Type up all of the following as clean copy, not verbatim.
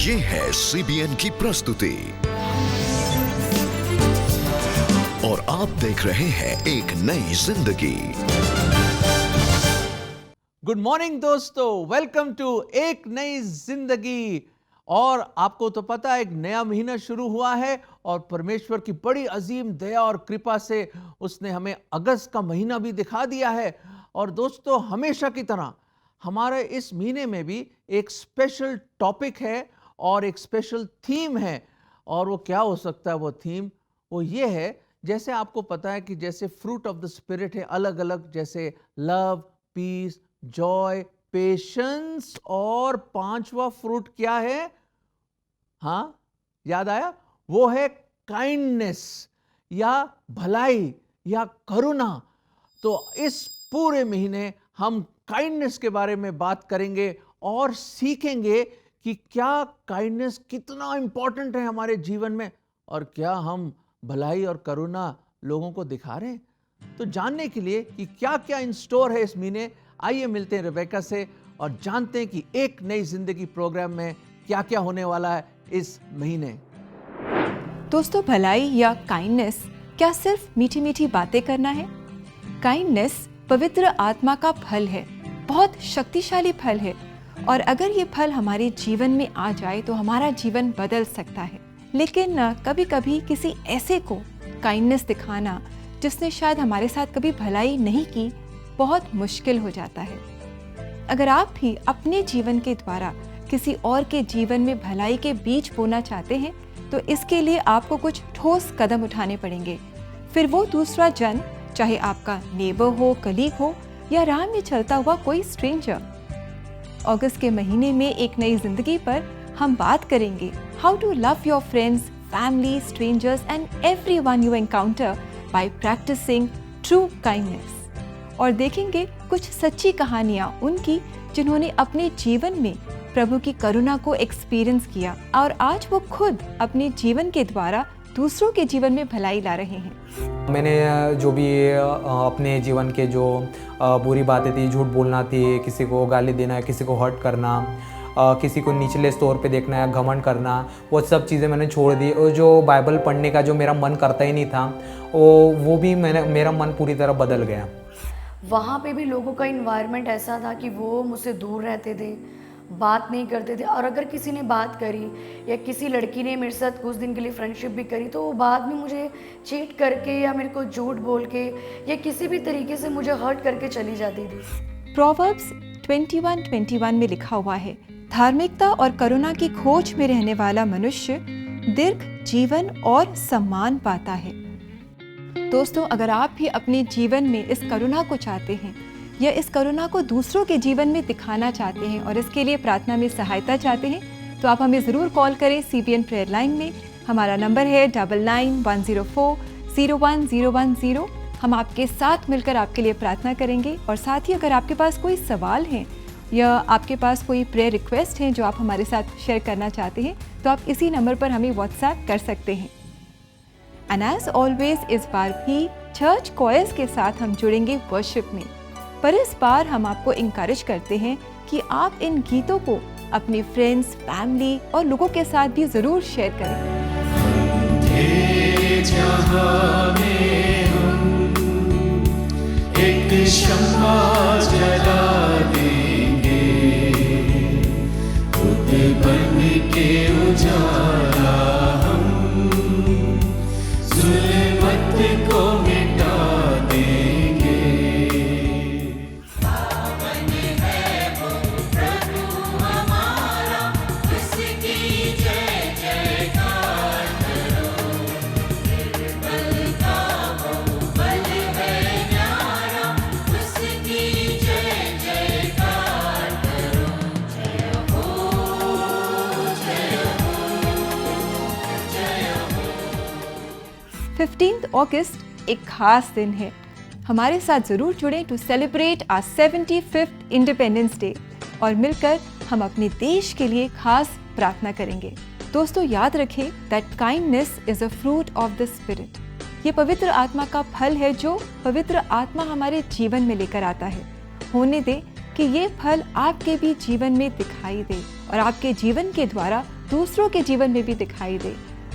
ये है सीबीएन की प्रस्तुति और आप देख रहे हैं एक नई जिंदगी। गुड मॉर्निंग दोस्तों, वेलकम टू एक नई जिंदगी। और आपको तो पता है एक नया महीना शुरू हुआ है और परमेश्वर की बड़ी अजीम दया और कृपा से उसने हमें अगस्त का महीना भी दिखा दिया है। और दोस्तों, हमेशा की तरह हमारे इस महीने में भी एक स्पेशल टॉपिक है और एक स्पेशल थीम है। और वो क्या हो सकता है? वो थीम वो ये है, जैसे आपको पता है कि जैसे फ्रूट ऑफ द स्पिरिट है अलग अलग, जैसे लव, पीस, जॉय, पेशेंस, और पांचवा फ्रूट क्या है? हाँ, याद आया? वो है काइंडनेस या भलाई या करुणा। तो इस पूरे महीने हम काइंडनेस के बारे में बात करेंगे और सीखेंगे कि क्या काइंडनेस कितना इंपॉर्टेंट है हमारे जीवन में, और क्या हम भलाई और करुणा लोगों को दिखा रहे हैं। तो जानने के लिए कि क्या क्या इन स्टोर है इस महीने, आइए मिलते हैं रेबेका से और जानते हैं कि एक नई जिंदगी प्रोग्राम में क्या क्या होने वाला है इस महीने। दोस्तों, भलाई या काइंडनेस क्या सिर्फ मीठी मीठी बातें करना है? काइंडनेस पवित्र आत्मा का फल है, बहुत शक्तिशाली फल है, और अगर ये फल हमारे जीवन में आ जाए तो हमारा जीवन बदल सकता है। लेकिन कभी कभी किसी ऐसे को काइंडनेस दिखाना जिसने शायद हमारे साथ कभी भलाई नहीं की, बहुत मुश्किल हो जाता है। अगर आप भी अपने जीवन के द्वारा किसी और के जीवन में भलाई के बीज बोना चाहते हैं तो इसके लिए आपको कुछ ठोस कदम उठाने पड़ेंगे। फिर वो दूसरा जन, चाहे आपका नेबर हो, कलीग हो या राह में चलता हुआ कोई स्ट्रेंजर। अगस्त के महीने में एक नई जिंदगी पर हम बात करेंगे how to love your friends, family, strangers and everyone you encounter by practising true kindness. और देखेंगे कुछ सच्ची कहानियां उनकी जिन्होंने अपने जीवन में प्रभु की करुणा को एक्सपीरियंस किया और आज वो खुद अपने जीवन के द्वारा दूसरों के जीवन में भलाई ला रहे हैं। मैंने जो भी अपने जीवन के जो बुरी बातें थी, झूठ बोलना थी, किसी को गाली देना, किसी को हर्ट करना, किसी को निचले स्तर पे देखना या घमंड करना, वो सब चीज़ें मैंने छोड़ दी। और जो बाइबल पढ़ने का जो मेरा मन करता ही नहीं था, वो भी मेरा मन पूरी तरह बदल गया। वहाँ पे भी लोगों का इन्वायरमेंट ऐसा था कि वो मुझसे दूर रहते थे, बात नहीं करते थे, और अगर किसी ने बात करी या किसी लड़की ने मेरे साथ कुछ दिन के लिए फ्रेंडशिप भी करी तो वो बाद में मुझे चीट करके या मेरे को झूठ बोल के या किसी भी तरीके से मुझे हर्ट करके चली जाती थी। प्रोवर्ब्स 21:21 में लिखा हुआ है, धार्मिकता और करुणा की खोज में रहने वाला मनुष्य दीर्घ जीवन और सम्मान पाता है। दोस्तों, अगर आप भी अपने जीवन में इस करुणा को चाहते हैं या इस करुणा को दूसरों के जीवन में दिखाना चाहते हैं और इसके लिए प्रार्थना में सहायता चाहते हैं तो आप हमें ज़रूर कॉल करें सीबीएन प्रेयर लाइन में। हमारा नंबर है 9910401010। हम आपके साथ मिलकर आपके लिए प्रार्थना करेंगे। और साथ ही अगर आपके पास कोई सवाल है या आपके पास कोई प्रेयर रिक्वेस्ट है जो आप हमारे साथ शेयर करना चाहते हैं तो आप इसी नंबर पर हमें व्हाट्सएप कर सकते हैं। एंड एज ऑलवेज इस बार भी चर्च कॉयर्स के साथ हम जुड़ेंगे वर्शिप में, पर इस बार हम आपको इनकरेज करते हैं कि आप इन गीतों को अपने फ्रेंड्स, फैमिली और लोगों के साथ भी जरूर शेयर करें। एक शम्मा जला देंगे, खुद बन के उजाला हम ज़ुल्मत को मिटा देंगे। पावन है वो प्रभु हमारा, उसकी जय जयकार करो। निर्बल का बहुबल है न्यारा, उसकी जय जयकार करो। जय हो, जय हो, जय हो। 15 अगस्त एक खास दिन है। हमारे साथ जरूर जुड़ें to celebrate our 75th independence day और मिलकर हम अपने देश के लिए खास प्रार्थना करेंगे। दोस्तों, याद रखें that kindness is a fruit of the spirit. ये पवित्र आत्मा का फल है जो पवित्र आत्मा हमारे जीवन में लेकर आता है। होने दे कि ये फल आपके भी जीवन में दिखाई दे और आपके जीवन के द्वारा दूसरों के जीवन में भी दिखाई दे।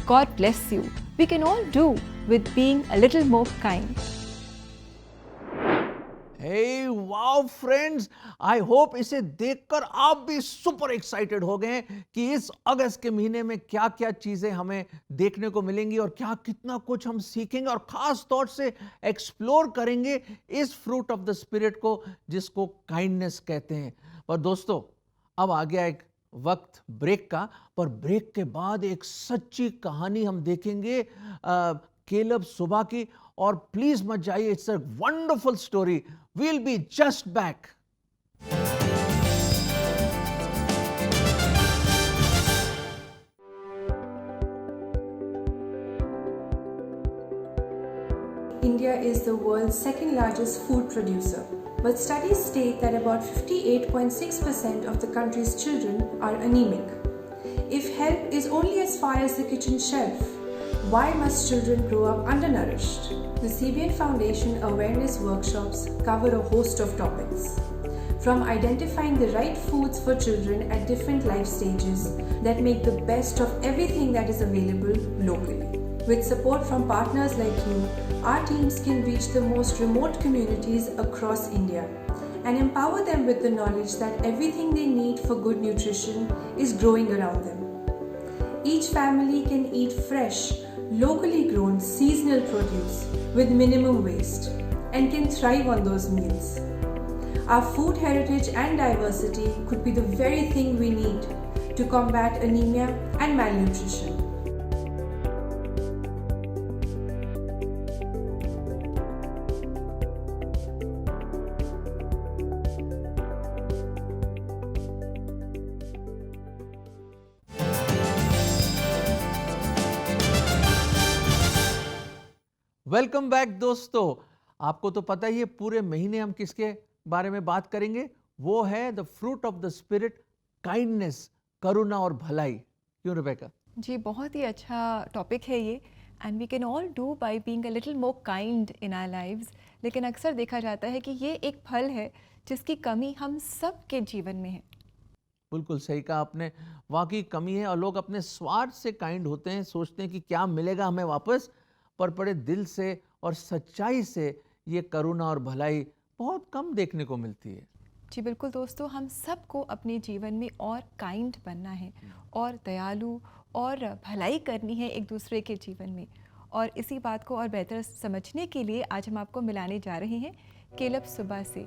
God bless you. We can all do with being a little more kind. Hey, wow friends, I hope इसे देखकर आप भी सुपर एक्साइटेड हो गए कि इस अगस्त के महीने में क्या क्या चीजें हमें देखने को मिलेंगी और क्या कितना कुछ हम सीखेंगे और खास तौर से एक्सप्लोर करेंगे इस फ्रूट ऑफ द स्पिरिट को जिसको काइंडनेस कहते हैं। पर दोस्तों, अब आ गया एक वक्त ब्रेक का, पर ब्रेक के बाद एक सच्ची कहानी हम देखेंगे केलब सुबह की। और प्लीज मत जाइए, it's a wonderful story. We'll be just back. India is the world's second largest food producer, but studies state that about 58.6% of the country's children are anemic. If help is only as far as the kitchen shelf, why must children grow up undernourished? The CBN Foundation awareness workshops cover a host of topics, from identifying the right foods for children at different life stages that make the best of everything that is available locally. With support from partners like you, our teams can reach the most remote communities across India and empower them with the knowledge that everything they need for good nutrition is growing around them. Each family can eat fresh, locally grown seasonal produce with minimum waste and can thrive on those meals. Our food heritage and diversity could be the very thing we need to combat anemia and malnutrition. Welcome back दोस्तों। आपको तो पता ही है पूरे महीने हम किसके बारे में बात करेंगे, वो है the fruit of the spirit, kindness, करुणा और भलाई। क्यों रेबेका? जी, बहुत ही अच्छा टॉपिक है ये। And we can all do by being a little more kind in our lives. लेकिन अक्सर देखा जाता है कि ये एक फल है जिसकी कमी हम सब के जीवन में है। बिल्कुल सही कहा आपने, वाकई कमी है। और लोग अपने स्वार्थ से काइंड होते हैं, सोचते हैं कि क्या मिलेगा हमें वापस, पर बड़े दिल से और सच्चाई से ये करुणा और भलाई बहुत कम देखने को मिलती है। जी बिल्कुल दोस्तों, हम सबको अपने जीवन में और काइंड बनना है और दयालु और भलाई करनी है एक दूसरे के जीवन में। और इसी बात को और बेहतर समझने के लिए आज हम आपको मिलाने जा रहे हैं केलब सुबह से,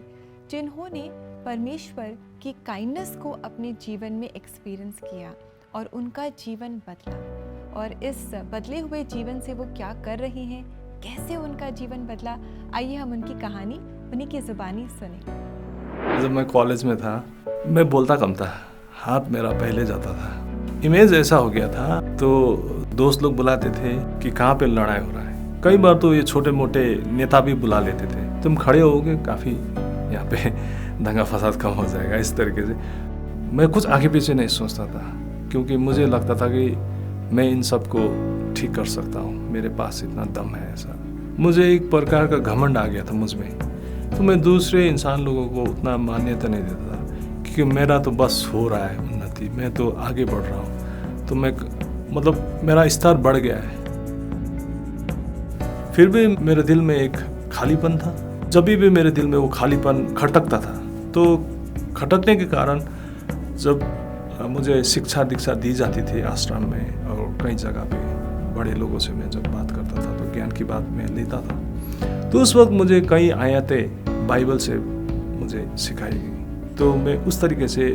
जिन्होंने परमेश्वर की काइंडनेस को अपने जीवन में एक्सपीरियंस किया और उनका जीवन बदला। और इस बदले हुए जीवन से वो क्या कर रही हैं, कैसे उनका जीवन बदला, आइए हम उनकी कहानी उन्हीं की ज़ुबानी सुने। जब मैं कॉलेज में था, मैं बोलता कम था, हाथ मेरा पहले जाता था, इमेज ऐसा हो गया था। तो दोस्त लोग बुलाते थे कि कहाँ पे लड़ाई हो रहा है। कई बार तो ये छोटे मोटे नेता भी बुला लेते थे, तुम खड़े होगे, काफ़ी यहाँ पे दंगा फसाद कम हो जाएगा, इस तरीके से। मैं कुछ आगे पीछे नहीं सोचता था, क्योंकि मुझे लगता था कि मैं इन सब को ठीक कर सकता हूँ, मेरे पास इतना दम है। ऐसा मुझे एक प्रकार का घमंड आ गया था मुझ में। तो मैं दूसरे इंसान लोगों को उतना मान्यता नहीं देता था, क्योंकि मेरा तो बस हो रहा है उन्नति, मैं तो आगे बढ़ रहा हूँ, तो मैं मतलब मेरा स्तर बढ़ गया है। फिर भी मेरे दिल में एक खालीपन था। जब भी मेरे दिल में वो खालीपन खटकता था, तो खटकने के कारण जब मुझे शिक्षा दीक्षा दी जाती थी आश्रम में और कई जगह पे बड़े लोगों से मैं जब बात करता था तो ज्ञान की बात मैं लेता था, तो उस वक्त मुझे कई आयतें बाइबल से मुझे सिखाई गई। तो मैं उस तरीके से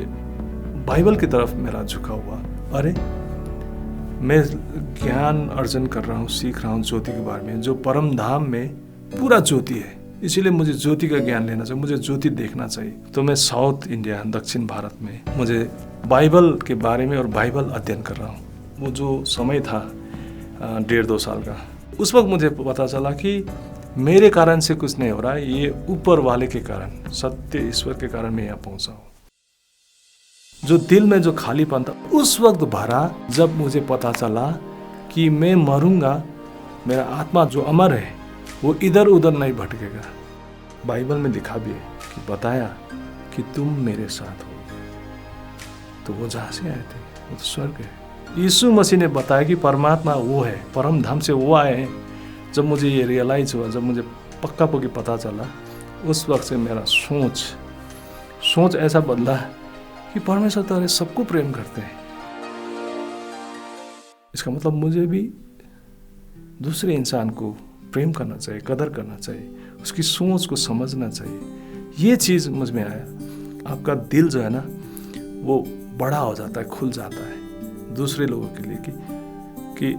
बाइबल की तरफ मेरा झुका हुआ, अरे मैं ज्ञान अर्जन कर रहा हूँ, सीख रहा हूँ ज्योति के बारे में, जो परम धाम में पूरा ज्योति है, इसीलिए मुझे ज्योति का ज्ञान लेना चाहिए, मुझे ज्योति देखना चाहिए। तो मैं साउथ इंडिया, दक्षिण भारत में मुझे बाइबल के बारे में और बाइबल अध्ययन कर रहा हूँ। वो जो समय था 1.5-2 साल का, उस वक्त मुझे पता चला कि मेरे कारण से कुछ नहीं हो रहा है, ये ऊपर वाले के कारण, सत्य ईश्वर के कारण मैं यहाँ पहुँचा हूँ। जो दिल में जो खालीपन था उस वक्त भरा, जब मुझे पता चला कि मैं मरूंगा, मेरा आत्मा जो अमर है वो इधर उधर नहीं भटकेगा। बाइबल में लिखा भी है कि बताया कि तुम मेरे साथ हो। तो वो जहाँ से आए थे वो तो स्वर्ग है, यीशु मसीह ने बताया कि परमात्मा वो है, परम धाम से वो आए हैं। जब मुझे ये रियलाइज़ हुआ, जब मुझे पक्का पक्की पता चला, उस वक्त से मेरा सोच ऐसा बदला कि परमेश्वर तारे सबको प्रेम करते हैं। इसका मतलब मुझे भी दूसरे इंसान को प्रेम करना चाहिए, कदर करना चाहिए, उसकी सोच को समझना चाहिए। ये चीज़ मुझ में आया। आपका दिल जो है ना वो बड़ा हो जाता है, खुल जाता है दूसरे लोगों के लिए कि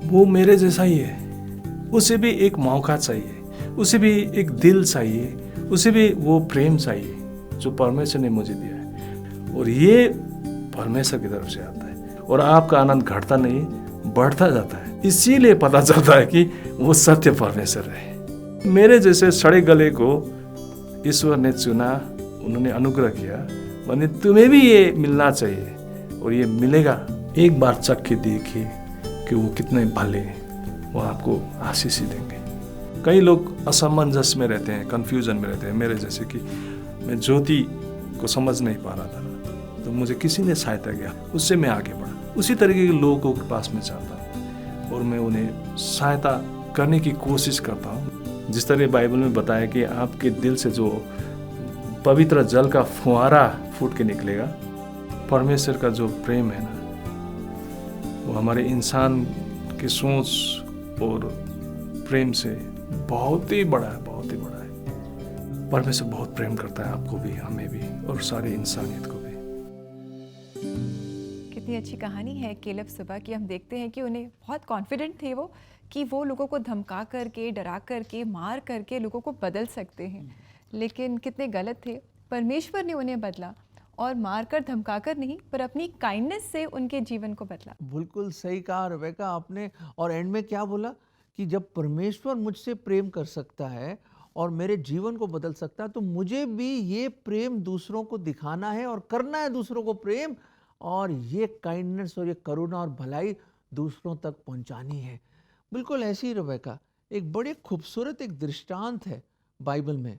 वो मेरे जैसा ही है, उसे भी एक मौका चाहिए, उसे भी एक दिल चाहिए, उसे भी वो प्रेम चाहिए जो परमेश्वर ने मुझे दिया है। और ये परमेश्वर की तरफ से आता है और आपका आनंद घटता नहीं, बढ़ता जाता है। इसीलिए पता चलता है कि वो सत्य परमेश्वर है। मेरे जैसे सड़े गले को ईश्वर ने चुना, उन्होंने अनुग्रह किया, माने तुम्हें भी ये मिलना चाहिए और ये मिलेगा। एक बार चख के देखिए कि वो कितने भले हैं, वो आपको आशीष ही देंगे। कई लोग असमंजस में रहते हैं, कन्फ्यूजन में रहते हैं, मेरे जैसे कि मैं ज्योति को समझ नहीं पा रहा था, तो मुझे किसी ने सहायता किया, उससे मैं आगे बढ़ा। उसी तरीके के लोगों के पास में जाता हूँ और मैं उन्हें सहायता करने की कोशिश करता हूँ। जिस तरह बाइबल में बताया कि आपके दिल से जो पवित्र जल का फुहारा फूट के निकलेगा, परमेश्वर का जो प्रेम है ना, वो हमारे इंसान की सोच और प्रेम से बहुत ही बड़ा है, बहुत ही बड़ा है। परमेश्वर बहुत प्रेम करता है आपको भी, हमें भी और सारी इंसानियत को भी। कितनी अच्छी कहानी है केलब सुबह की। हम देखते हैं कि उन्हें बहुत कॉन्फिडेंट थे वो कि वो लोगों को धमका करके, डरा करके, मार करके लोगों को बदल सकते हैं, लेकिन कितने गलत थे। परमेश्वर ने उन्हें बदला और मारकर धमकाकर नहीं, पर अपनी काइंडनेस से उनके जीवन को बदला। बिल्कुल सही कहा रेबेका आपने। और एंड में क्या बोला कि जब परमेश्वर मुझसे प्रेम कर सकता है और मेरे जीवन को बदल सकता है, तो मुझे भी ये प्रेम दूसरों को दिखाना है और करना है दूसरों को प्रेम, और ये काइंडनेस और ये करुणा और भलाई दूसरों तक पहुंचानी है। बिल्कुल ऐसी ही रेबेका एक बड़ी खूबसूरत एक दृष्टांत है बाइबल में।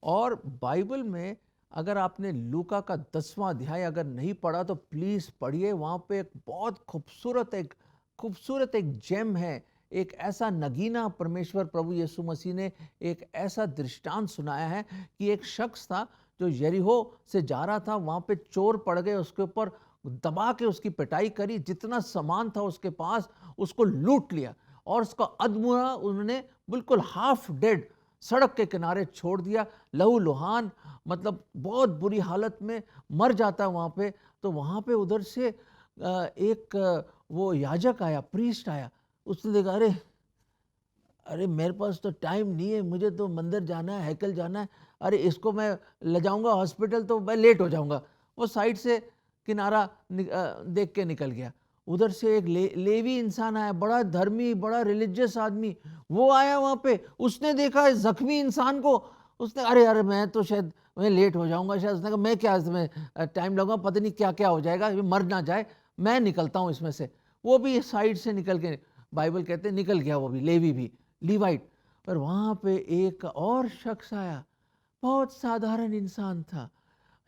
और बाइबल में अगर आपने लूका का 10वां अध्याय अगर नहीं पढ़ा तो प्लीज़ पढ़िए। वहाँ पे एक बहुत खूबसूरत एक जेम है, एक ऐसा नगीना परमेश्वर प्रभु यीशु मसीह ने एक ऐसा दृष्टांत सुनाया है कि एक शख्स था जो यरीहो से जा रहा था, वहाँ पे चोर पड़ गए, उसके ऊपर दबा के उसकी पिटाई करी, जितना सामान था उसके पास उसको लूट लिया और उसका अधमुआ उन्होंने बिल्कुल हाफ डेड सड़क के किनारे छोड़ दिया, लहूलुहान, मतलब बहुत बुरी हालत में मर जाता है वहाँ पे। तो वहाँ पे उधर से एक वो याजक आया, प्रीस्ट आया, उसने देखा अरे मेरे पास तो टाइम नहीं है, मुझे तो मंदिर जाना है, हैकल जाना है, अरे इसको मैं ले जाऊँगा हॉस्पिटल तो मैं लेट हो जाऊँगा। वो साइड से किनारा देख के निकल गया। उधर से एक लेवी इंसान आया, बड़ा धर्मी, बड़ा रिलीजियस आदमी, वो आया वहाँ पे। उसने देखा इस जख्मी इंसान को, उसने अरे मैं तो शायद मैं लेट हो जाऊँगा, शायद उसने कहा मैं क्या इसमें टाइम लगूंगा, पता नहीं क्या क्या हो जाएगा, ये मर ना जाए, मैं निकलता हूँ इसमें से। वो भी साइड से निकल के, बाइबल कहते निकल गया, वो भी लेवी भी, लीवाइट। पर वहाँ पे एक और शख्स आया, बहुत साधारण इंसान था,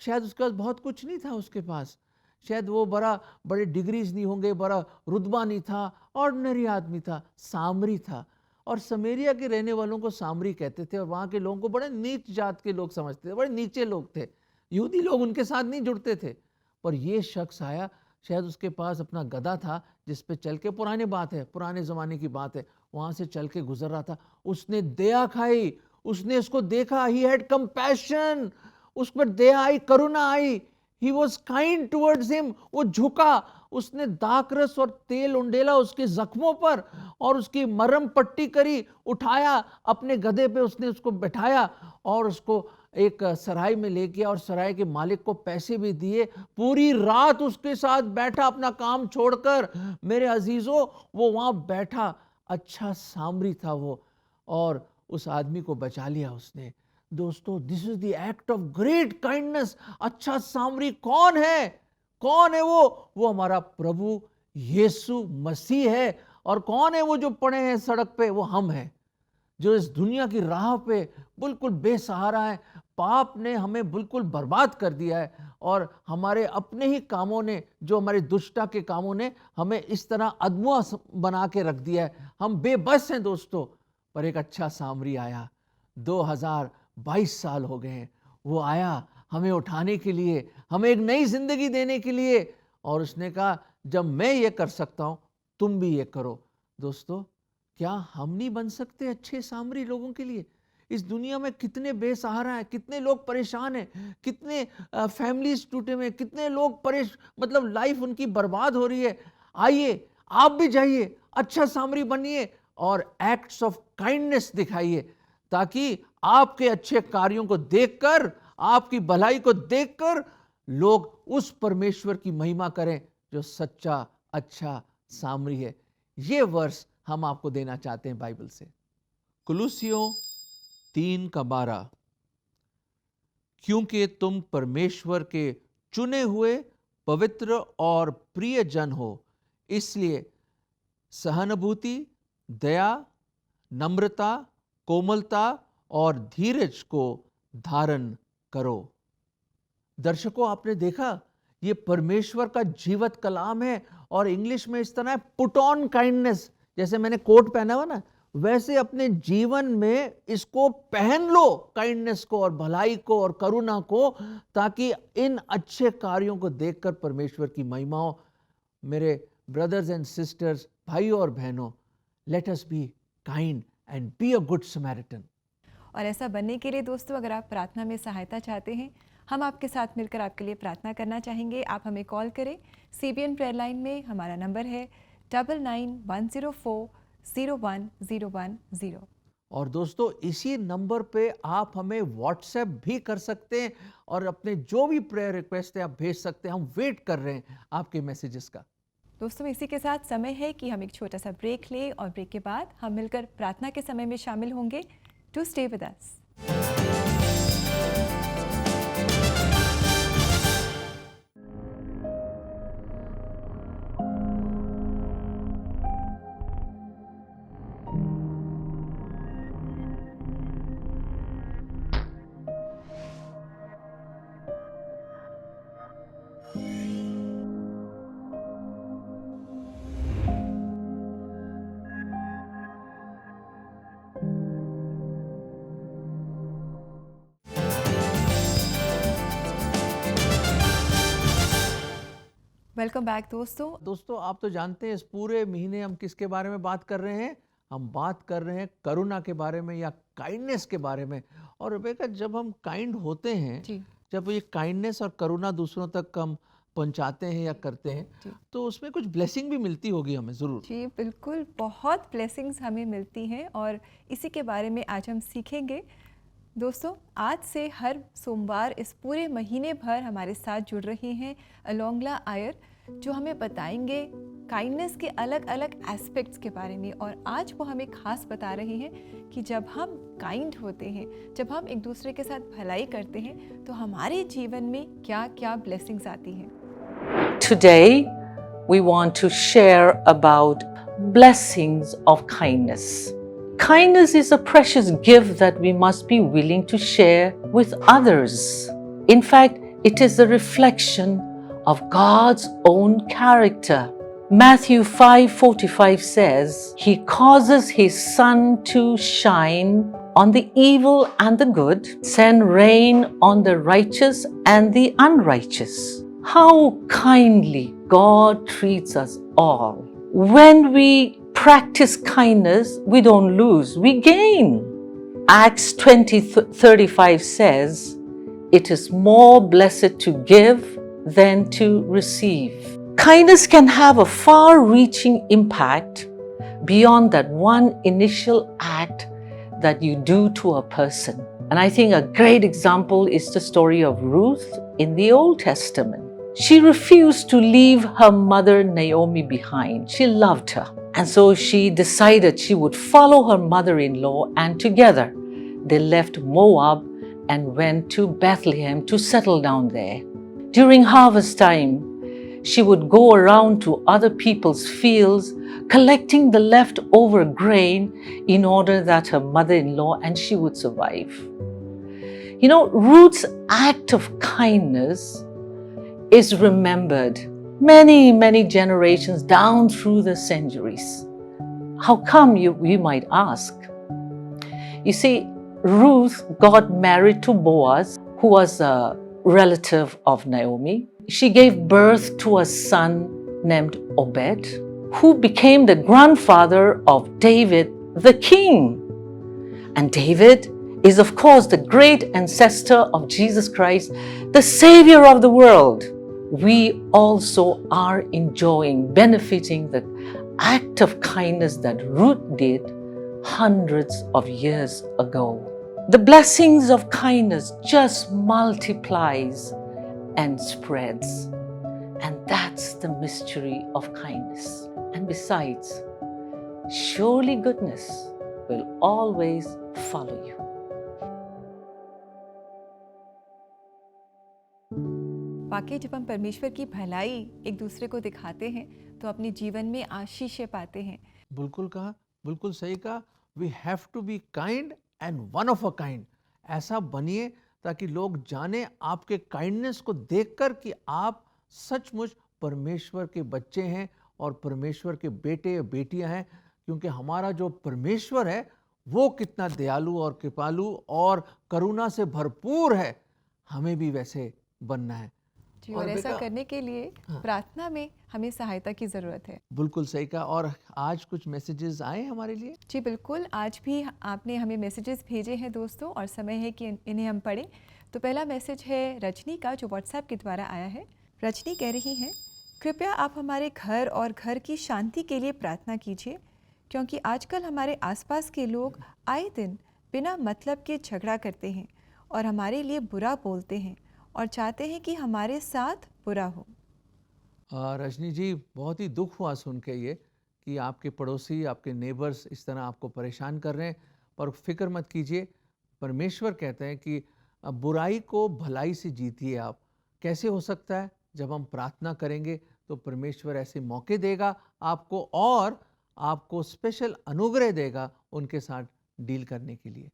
शायद उसके पास बहुत कुछ नहीं था, उसके पास शायद वो बड़े डिग्रीज नहीं होंगे, बड़ा रुतबा नहीं था, ऑर्डिनरी आदमी था, सामरी था। और समरिया के रहने वालों को सामरी कहते थे और वहाँ के लोगों को बड़े नीच जात के लोग समझते थे, बड़े नीचे लोग थे, यहूदी लोग उनके साथ नहीं जुड़ते थे। पर ये शख्स आया, शायद उसके पास अपना गधा था जिस पे चल के, पुराने ज़माने की बात है, वहाँ से चल के गुजर रहा था। उसने दया खाई, उसने उसको देखा, ही हैड कंपैशन, उस पर दया आई, करुणा आई, he was kind towards him. वो झुका, उसने दाखरस और तेल उंडेला उसके जख्मों पर और उसकी मरहम पट्टी करी, उठाया अपने गधे पे, उसने उसको बैठाया और उसको एक सराय में ले गया और सराय के मालिक को पैसे भी दिए। पूरी रात उसके साथ बैठा, अपना काम छोड़कर। मेरे अजीजों, वो वहाँ बैठा, अच्छा सामरी था वो, और उस आदमी को बचा लिया उसने। दोस्तों, this is the act of great kindness. अच्छा सामरी कौन है? वो हमारा प्रभु यीशु मसीह है। और कौन है वो जो पड़े हैं सड़क पे? वो हम हैं, जो इस दुनिया की राह पे बिल्कुल बेसहारा है, पाप ने हमें बिल्कुल बर्बाद कर दिया है और हमारे अपने ही कामों ने, जो हमारी दुष्टता के कामों ने हमें इस तरह अधमुआ बना के रख दिया है। हम बेबस हैं दोस्तों। पर एक अच्छा सामरी आया, 2022 साल हो गए हैं, वो आया हमें उठाने के लिए, हमें एक नई जिंदगी देने के लिए, और उसने कहा जब मैं ये कर सकता हूं तुम भी ये करो। दोस्तों, क्या हम नहीं बन सकते अच्छे सामरी लोगों के लिए? इस दुनिया में कितने बेसहारा हैं, कितने लोग परेशान हैं, कितने फैमिलीज टूटे हुए हैं, कितने लोग मतलब लाइफ उनकी बर्बाद हो रही है। आइए आप भी जाइए, अच्छा सामरी बनिए और एक्ट्स ऑफ काइंडनेस दिखाइए, ताकि आपके अच्छे कार्यों को देखकर, आपकी भलाई को देखकर लोग उस परमेश्वर की महिमा करें जो सच्चा अच्छा सामरी है। ये वर्स हम आपको देना चाहते हैं बाइबल से। कुलुसियों 3:12, क्योंकि तुम परमेश्वर के चुने हुए पवित्र और प्रिय जन हो, इसलिए सहानुभूति, दया, नम्रता, कोमलता और धीरज को धारण करो। दर्शकों, आपने देखा ये परमेश्वर का जीवत कलाम है और इंग्लिश में इस तरह है, पुट ऑन काइंडनेस। जैसे मैंने कोट पहना हुआ ना, वैसे अपने जीवन में इसको पहन लो, काइंडनेस को और भलाई को और करुणा को, ताकि इन अच्छे कार्यों को देखकर परमेश्वर की महिमा हो। मेरे ब्रदर्स एंड सिस्टर्स, भाइयों और बहनों, let us B kind and be a good Samaritan. और ऐसा बनने के लिए दोस्तों, अगर आप प्रार्थना में सहायता चाहते हैं, हम आपके साथ मिलकर आपके लिए प्रार्थना करना चाहेंगे। आप हमें कॉल करें। CBN प्रेयर लाइन में हमारा नंबर है 9910401010। और दोस्तों, इसी नंबर पे आप हमें व्हाट्सएप भी कर सकते हैं और अपने जो भी प्रेयर रिक्वेस्ट है आप भेज सकते हैं। हम वेट कर रहे हैं आपके मैसेजेस का। दोस्तों, इसी के साथ समय है कि हम एक छोटा सा ब्रेक लें और ब्रेक के बाद हम मिलकर प्रार्थना के समय में शामिल होंगे। To stay with us. Welcome back दोस्तों, आप तो जानते हैं इस पूरे महीने हम किसके बारे में बात कर रहे हैं? हम बात कर रहे हैं करुणा के बारे में या काइंडनेस के बारे में। और रेबेका, जब हम काइंड होते हैं, जब ये काइंडनेस और करुणा दूसरों तक हम पहुंचाते हैं या करते हैं, तो उसमें कुछ ब्लेसिंग भी मिलती होगी हमें ज़रूर। जी बिल्कुल, बहुत ब्लेसिंग्स हमें मिलती हैं और इसी के बारे में आज हम सीखेंगे। दोस्तों, आज से हर सोमवार इस पूरे महीने भर हमारे साथ जुड़ रही हैं अलोंगला आयर, जो हमें बताएंगे काइंडनेस के अलग अलग एस्पेक्ट्स के बारे में। और आज वो हमें खास बता रहे हैं कि जब हम काइंड होते हैं, जब हम एक दूसरे के साथ भलाई करते हैं, तो हमारे जीवन में क्या क्या ब्लेसिंग्स आती हैं। Today, we want to share about blessings of kindness. Kindness is a precious gift that we must be willing to share with others. In fact, it is a reflection of God's own character. Matthew 5:45 says, He causes His sun to shine on the evil and the good, send rain on the righteous and the unrighteous. How kindly God treats us all. When we practice kindness, we don't lose, we gain. Acts 20:35 says, It is more blessed to give than to receive. Kindness can have a far-reaching impact beyond that one initial act that you do to a person. And I think a great example is the story of Ruth in the Old Testament. She refused to leave her mother Naomi behind. She loved her. And so she decided she would follow her mother-in-law, and together they left Moab and went to Bethlehem to settle down there. During harvest time, she would go around to other people's fields, collecting the leftover grain in order that her mother-in-law and she would survive. You know, Ruth's act of kindness is remembered many, many generations down through the centuries. How come, you might ask? You see, Ruth got married to Boaz, who was a relative of Naomi. She gave birth to a son named Obed, who became the grandfather of David the king. And David is, of course, the great ancestor of Jesus Christ, the Savior of the world. We also are enjoying, benefiting the act of kindness that Ruth did hundreds of years ago. The blessings of kindness just multiplies and spreads. And that's the mystery of kindness. And besides, surely goodness will always follow you. वाकई जब हम परमेश्वर की भलाई एक दूसरे को दिखाते हैं तो अपने जीवन में आशीषें पाते हैं। बिल्कुल कहा, बिल्कुल सही कहा। We have to be kind and one of a kind. ऐसा बनिए ताकि लोग जाने आपके काइंडनेस को देखकर कि आप सचमुच परमेश्वर के बच्चे हैं और परमेश्वर के बेटे बेटियां हैं, क्योंकि हमारा जो परमेश्वर है वो कितना दयालु और कृपालु और करुणा से भरपूर है। हमें भी वैसे बनना है। जी, और ऐसा करने के लिए प्रार्थना में हमें सहायता की ज़रूरत है। बिल्कुल सही कहा। और आज कुछ मैसेजेस आए हमारे लिए। जी बिल्कुल, आज भी आपने हमें मैसेजेस भेजे हैं दोस्तों, और समय है कि इन्हें हम पढ़ें। तो पहला मैसेज है रजनी का, जो व्हाट्सएप के द्वारा आया है। रजनी कह रही हैं, कृपया आप हमारे घर और घर की शांति के लिए प्रार्थना कीजिए, क्योंकि आजकल हमारे आसपास के लोग आए दिन बिना मतलब के झगड़ा करते हैं और हमारे लिए बुरा बोलते हैं और चाहते हैं कि हमारे साथ बुरा हो। रजनी जी, बहुत ही दुख हुआ सुन के ये कि आपके पड़ोसी, आपके नेबर्स इस तरह आपको परेशान कर रहे हैं। पर फिक्र मत कीजिए, परमेश्वर कहते हैं कि बुराई को भलाई से जीतिए आप। कैसे हो सकता है? जब हम प्रार्थना करेंगे तो परमेश्वर ऐसे मौके देगा आपको और आपको स्पेशल अनुग्रह देगा उनके साथ डील करने के लिए।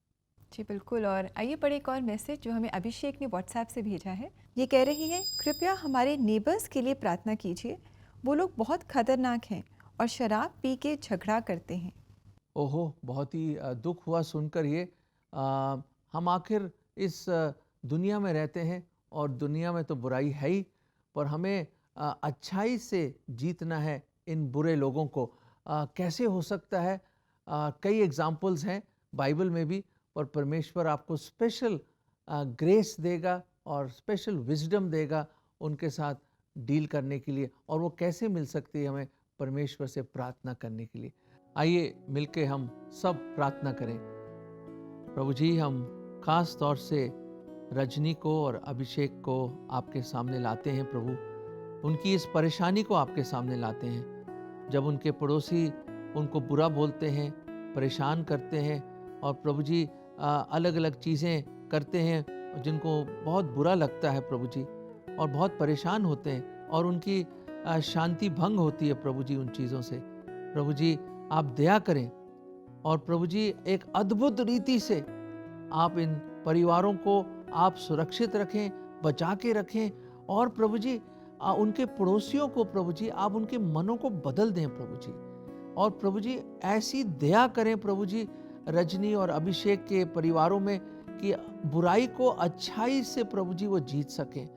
जी बिल्कुल, और आइए पढ़े एक और मैसेज जो हमें अभिषेक ने व्हाट्सएप से भेजा है। ये कह रही हैं, कृपया हमारे नेबर्स के लिए प्रार्थना कीजिए। वो लोग बहुत खतरनाक हैं और शराब पी के झगड़ा करते हैं। ओहो, बहुत ही दुख हुआ सुनकर ये। हम आखिर इस दुनिया में रहते हैं और दुनिया में तो बुराई है ही, पर हमें अच्छाई से जीतना है इन बुरे लोगों को। कैसे हो सकता है? कई एग्जाम्पल्स हैं बाइबल में भी, और परमेश्वर आपको स्पेशल ग्रेस देगा और स्पेशल विजडम देगा उनके साथ डील करने के लिए। और वो कैसे मिल सकती है? हमें परमेश्वर से प्रार्थना करने के लिए। आइए मिलके हम सब प्रार्थना करें। प्रभु जी, हम खास तौर से रजनी को और अभिषेक को आपके सामने लाते हैं प्रभु। उनकी इस परेशानी को आपके सामने लाते हैं। जब उनके पड़ोसी उनको बुरा बोलते हैं, परेशान करते हैं और प्रभु जी अलग अलग चीज़ें करते हैं जिनको बहुत बुरा लगता है प्रभु जी, और बहुत परेशान होते हैं और उनकी शांति भंग होती है प्रभु जी उन चीज़ों से। प्रभु जी, आप दया करें और प्रभु जी एक अद्भुत रीति से आप इन परिवारों को आप सुरक्षित रखें, बचा के रखें। और प्रभु जी उनके पड़ोसियों को प्रभु जी आप उनके मनों को बदल दें प्रभु जी। और प्रभु जी ऐसी दया करें प्रभु जी रजनी और अभिषेक के परिवारों में कि बुराई को अच्छाई से प्रभु जी वो जीत सकें,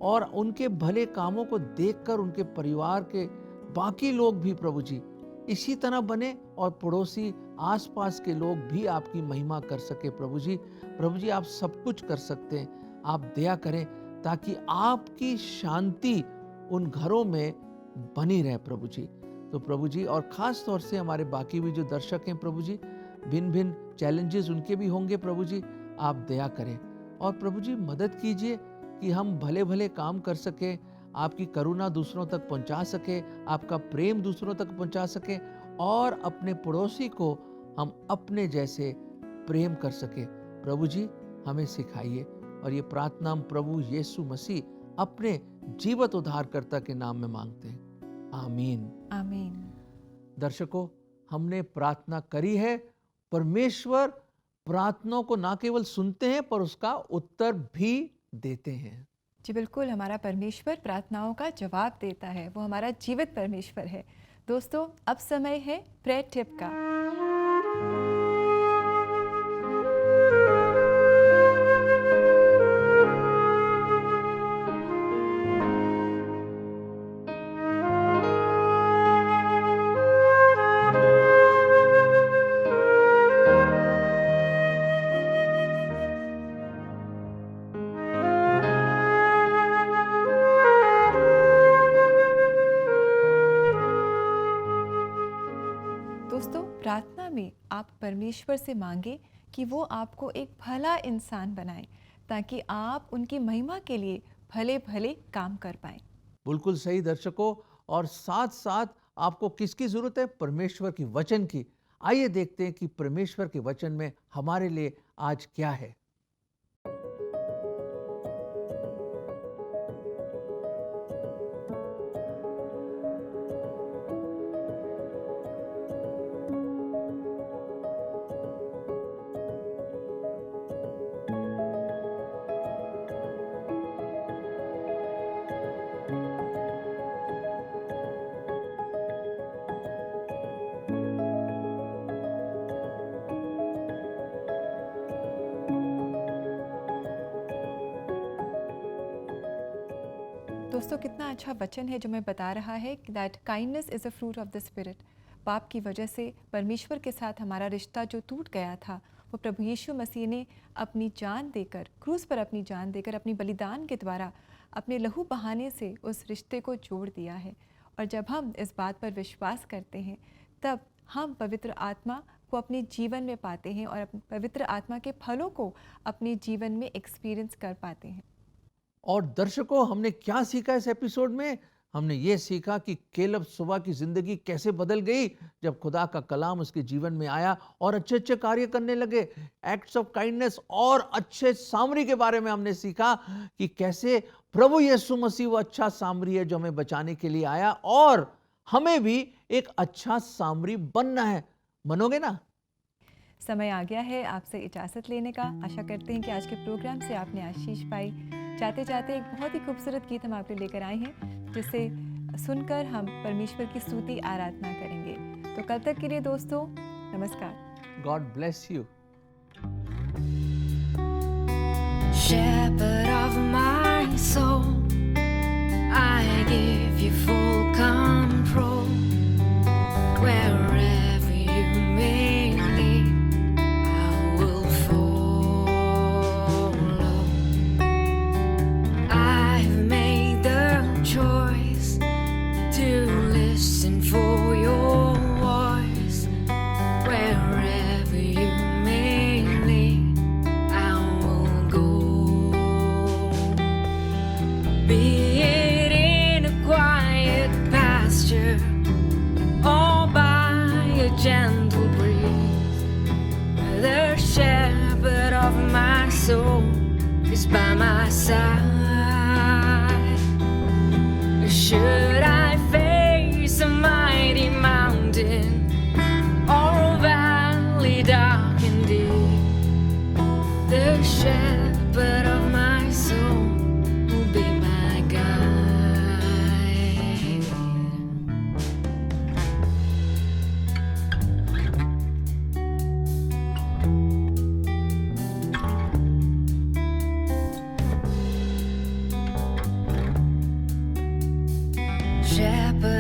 और उनके भले कामों को देखकर उनके परिवार के बाकी लोग भी प्रभु जी इसी तरह बने और पड़ोसी आसपास के लोग भी आपकी महिमा कर सके प्रभु जी। प्रभु जी, आप सब कुछ कर सकते हैं। आप दया करें ताकि आपकी शांति उन घरों में बनी रहे प्रभु जी। तो प्रभु जी, और ख़ास तौर से हमारे बाकी भी जो दर्शक हैं प्रभु जी, भिन्न भिन्न चैलेंजेस उनके भी होंगे प्रभु जी, आप दया करें और प्रभु जी मदद कीजिए कि हम भले भले काम कर सकें, आपकी करुणा दूसरों तक पहुंचा सके, आपका प्रेम दूसरों तक पहुंचा सके और अपने पड़ोसी को हम अपने जैसे प्रेम कर सके। प्रभु जी हमें सिखाइए, और ये प्रार्थना हम प्रभु यीशु मसीह अपने जीवित उद्धारकर्ता के नाम में मांगते हैं, आमीन आमीन। दर्शकों, हमने प्रार्थना करी है, परमेश्वर प्रार्थनाओं को ना केवल सुनते हैं पर उसका उत्तर भी देते हैं। जी बिल्कुल, हमारा परमेश्वर प्रार्थनाओं का जवाब देता है, वो हमारा जीवित परमेश्वर है। दोस्तों, अब समय है प्रेयर टिप का। दोस्तों, प्रार्थना में आप परमेश्वर से मांगे कि वो आपको एक भला इंसान बनाए ताकि आप उनकी महिमा के लिए भले भले काम कर पाएं। बिल्कुल सही दर्शकों, और साथ साथ आपको किसकी जरूरत है? परमेश्वर की वचन की। आइए देखते हैं कि परमेश्वर के वचन में हमारे लिए आज क्या है। दोस्तों, कितना अच्छा वचन है जो मैं बता रहा है कि that kindness is a fruit of the spirit. पाप की वजह से परमेश्वर के साथ हमारा रिश्ता जो टूट गया था, वो प्रभु यीशु मसीह ने अपनी जान देकर, क्रूस पर अपनी जान देकर, अपनी बलिदान के द्वारा, अपने लहू बहाने से उस रिश्ते को जोड़ दिया है। और जब हम इस बात पर विश्वास करते हैं, तब हम पवित्र आत्मा को अपने जीवन में पाते हैं और पवित्र आत्मा के फलों को अपने जीवन में एक्सपीरियंस कर पाते हैं। और दर्शकों, हमने क्या सीखा इस एपिसोड में? हमने ये सीखा कि केलब सुबह की जिंदगी कैसे बदल गई जब खुदा का कलाम उसके जीवन में आया और अच्छे अच्छे कार्य करने लगे। एक्ट्स ऑफ काइंडनेस और अच्छे सामरी के बारे में हमने सीखा कि कैसे प्रभु यीशु मसीह वो अच्छा सामरी है जो हमें बचाने के लिए आया, और हमें भी एक अच्छा सामरी बनना है। बनोगे ना? समय आ गया है आपसे इजाज़त लेने का। आशा करते हैं कि आज के प्रोग्राम से आपने आशीष पाई। जाते जाते एक बहुत ही खूबसूरत गीत हम आपके लेकर आए हैं, जिसे सुनकर हम परमेश्वर की स्तुति आराधना करेंगे। तो कल तक के लिए दोस्तों, नमस्कार। God bless you. Shepherd of my soul, I give you full control. Wherever you may lead, I will follow. I've made the choice to listen for your voice. Wherever you may lead, I will go. Be it in a quiet pasture or by a gentle breeze, the shepherd of my soul is by my side. Should I face a mighty mountain or a valley dark and deep, the shepherd of my soul will be my guide. Shepherd